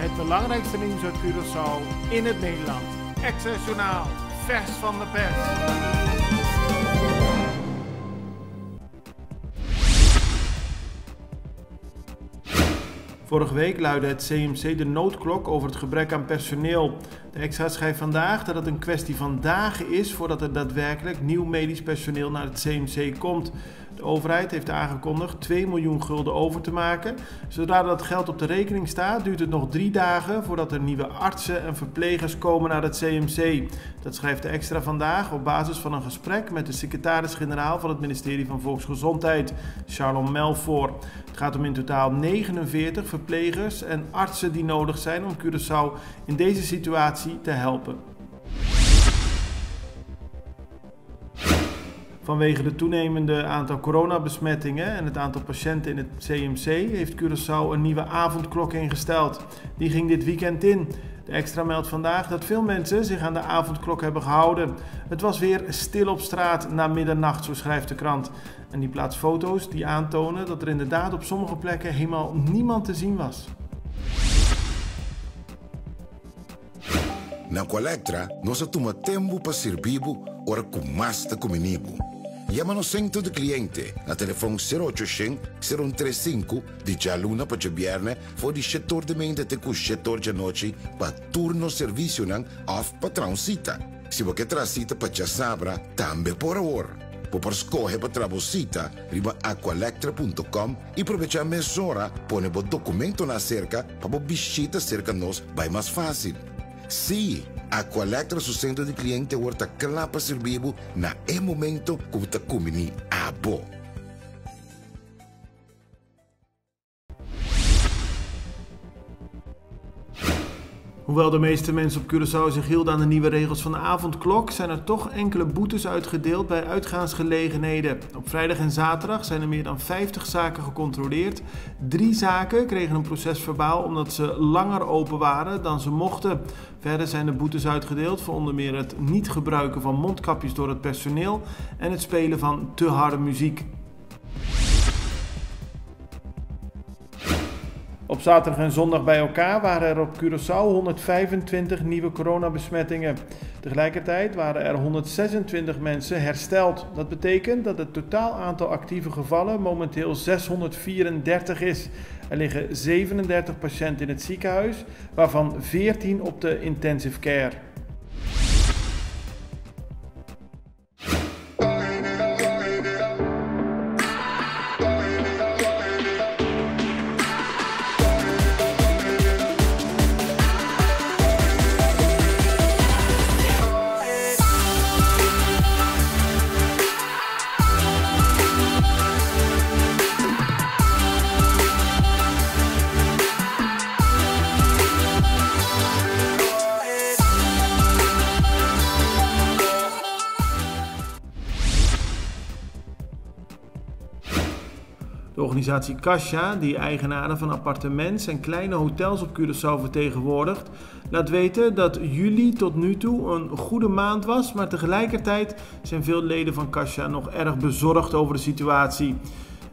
Het belangrijkste nieuws uit Curaçao in het Nederland. Extra Journaal, vers van de pers. Vorige week luidde het CMC de noodklok over het gebrek aan personeel. De Extra schrijft vandaag dat het een kwestie van dagen is voordat er daadwerkelijk nieuw medisch personeel naar het CMC komt. De overheid heeft aangekondigd 2 miljoen gulden over te maken. Zodra dat geld op de rekening staat, duurt het nog 3 dagen voordat er nieuwe artsen en verplegers komen naar het CMC. Dat schrijft de Extra vandaag op basis van een gesprek met de secretaris-generaal van het ministerie van Volksgezondheid, Charlotte Melfort. Het gaat om in totaal 49 verplegers en artsen die nodig zijn om Curaçao in deze situatie te helpen. Vanwege de toenemende aantal coronabesmettingen en het aantal patiënten in het CMC heeft Curaçao een nieuwe avondklok ingesteld. Die ging dit weekend in. De Extra meldt vandaag dat veel mensen zich aan de avondklok hebben gehouden. Het was weer stil op straat na middernacht, zo schrijft de krant. En die plaatst foto's die aantonen dat er inderdaad op sommige plekken helemaal niemand te zien was. Na Colectra, nós toma tempo para servir ora com mais de comunibo. Llama no centro de cliente na telefone 0800 035 de jaluna para viernes voor die setor de mente te setor de noite para turno serviço nan of patrão cita. Se você traz cita para sabra, também por hora. Por escolher para trabalhar, riba aqualectra.com e aproveitar a mesura, põe o documento na cerca para visita cerca nós vai mais fácil. Sim, Aqualectra su centro de cliente horta clapa servibo na e momento como ta kumini abo. Hoewel de meeste mensen op Curaçao zich hielden aan de nieuwe regels van de avondklok, zijn er toch enkele boetes uitgedeeld bij uitgaansgelegenheden. Op vrijdag en zaterdag zijn er meer dan 50 zaken gecontroleerd. 3 zaken kregen een procesverbaal omdat ze langer open waren dan ze mochten. Verder zijn er boetes uitgedeeld voor onder meer het niet gebruiken van mondkapjes door het personeel en het spelen van te harde muziek. Op zaterdag en zondag bij elkaar waren er op Curaçao 125 nieuwe coronabesmettingen. Tegelijkertijd waren er 126 mensen hersteld. Dat betekent dat het totaal aantal actieve gevallen momenteel 634 is. Er liggen 37 patiënten in het ziekenhuis, waarvan 14 op de intensive care. De organisatie Kasha, die eigenaren van appartements en kleine hotels op Curaçao vertegenwoordigt, laat weten dat juli tot nu toe een goede maand was, maar tegelijkertijd zijn veel leden van Kasha nog erg bezorgd over de situatie.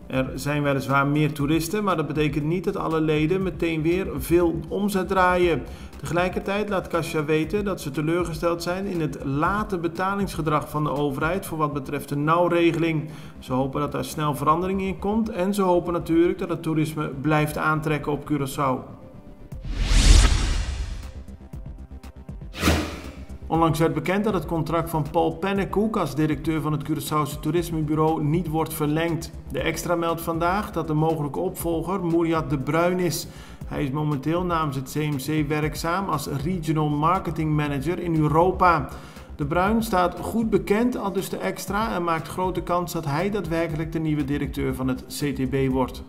Er zijn weliswaar meer toeristen, maar dat betekent niet dat alle leden meteen weer veel omzet draaien. Tegelijkertijd laat Kasha weten dat ze teleurgesteld zijn in het late betalingsgedrag van de overheid voor wat betreft de nauwregeling. Ze hopen dat daar snel verandering in komt en ze hopen natuurlijk dat het toerisme blijft aantrekken op Curaçao. Onlangs werd bekend dat het contract van Paul Pennekoek als directeur van het Curaçaose toerismebureau niet wordt verlengd. De Extra meldt vandaag dat de mogelijke opvolger Mouriat de Bruin is. Hij is momenteel namens het CMC werkzaam als Regional Marketing Manager in Europa. De Bruin staat goed bekend, aldus de Extra, en maakt grote kans dat hij daadwerkelijk de nieuwe directeur van het CTB wordt.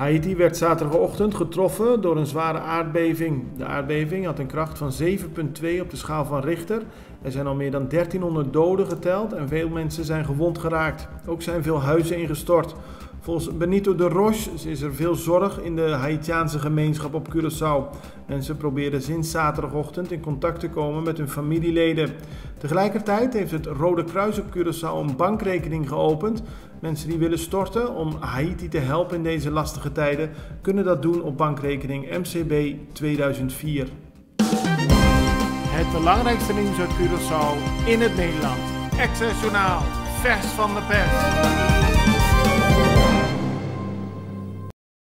Haiti werd zaterdagochtend getroffen door een zware aardbeving. De aardbeving had een kracht van 7,2 op de schaal van Richter. Er zijn al meer dan 1300 doden geteld en veel mensen zijn gewond geraakt. Ook zijn veel huizen ingestort. Volgens Benito de Roche is er veel zorg in de Haitiaanse gemeenschap op Curaçao. Mensen proberen sinds zaterdagochtend in contact te komen met hun familieleden. Tegelijkertijd heeft het Rode Kruis op Curaçao een bankrekening geopend. Mensen die willen storten om Haiti te helpen in deze lastige tijden kunnen dat doen op bankrekening MCB 2004. Het belangrijkste nieuws uit Curaçao in het Nederland. Access Journaal, vers van de pers.